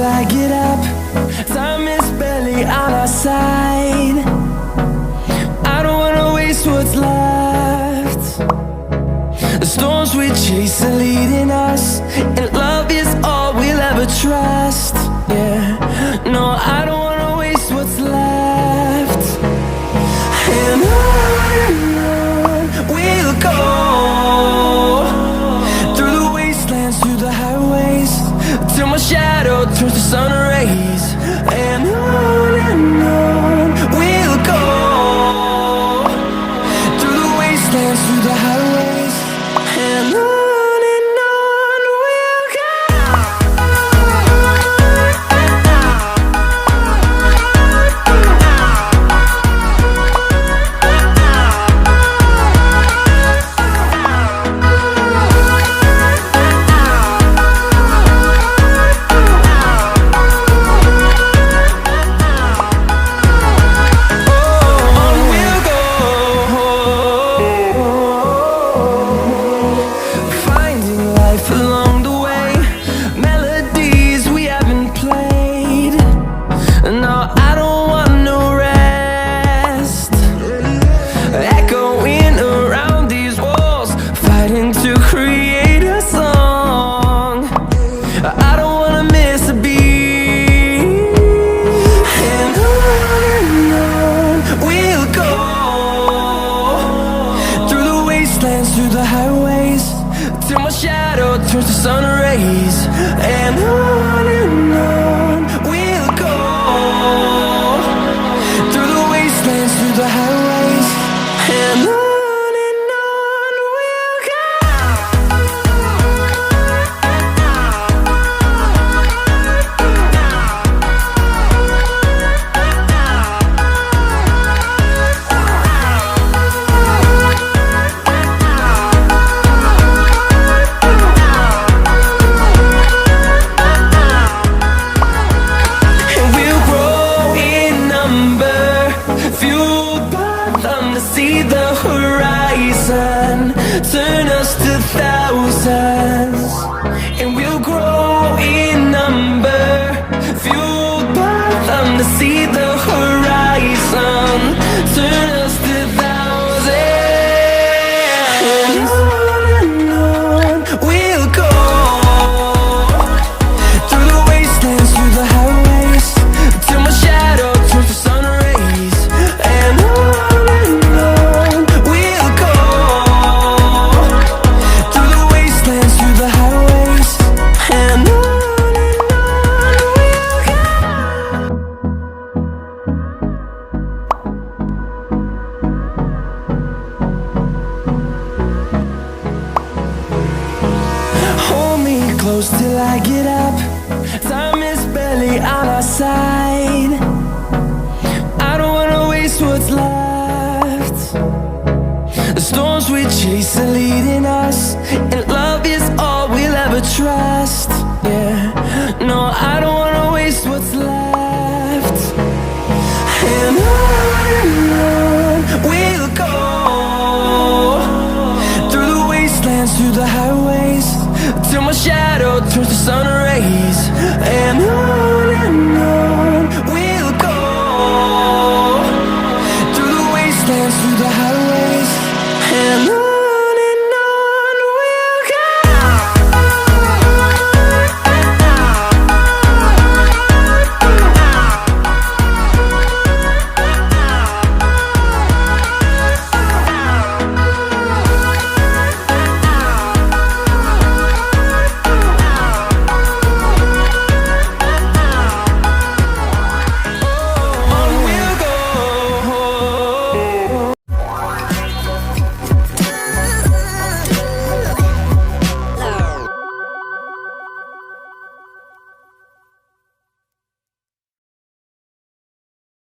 till I get up. Time is barely on our side. I don't wanna waste what's left. The storms we chase are leading us, and love is all we'll ever trust. Yeah, no, I don't wanna waste what's left. And on we'll go, through the wastelands, through the highways, till my shadow turns to sun rays. And on we'll go, through the wastelands, through the highways, and on we'll go. Along the way, melodies we haven't played. No, I don't want no rest. Echoing around these walls, fighting to create a song. I don't wanna miss a beat. And on we'll go, through the wastelands, through the highways, till my shadow turns to sun rays. And on we'll go, through the wastelands, through the highways, and on we'll go. See the horizon, turn us to thousands, and we'll grow in number, fueled by them to see the horizon, turn us to thousands. And on we'll go, through the wastelands, through the highways, till my shadow turns to sun rays. And on close till I get up. Time is barely on our side. I don't wanna waste what's left. The storms we chase are leading us, and love is all we'll ever trust. Yeah, no, I don't wanna waste what's left. And on we'll go, through the wastelands, through the highways, till my shadow turns to sun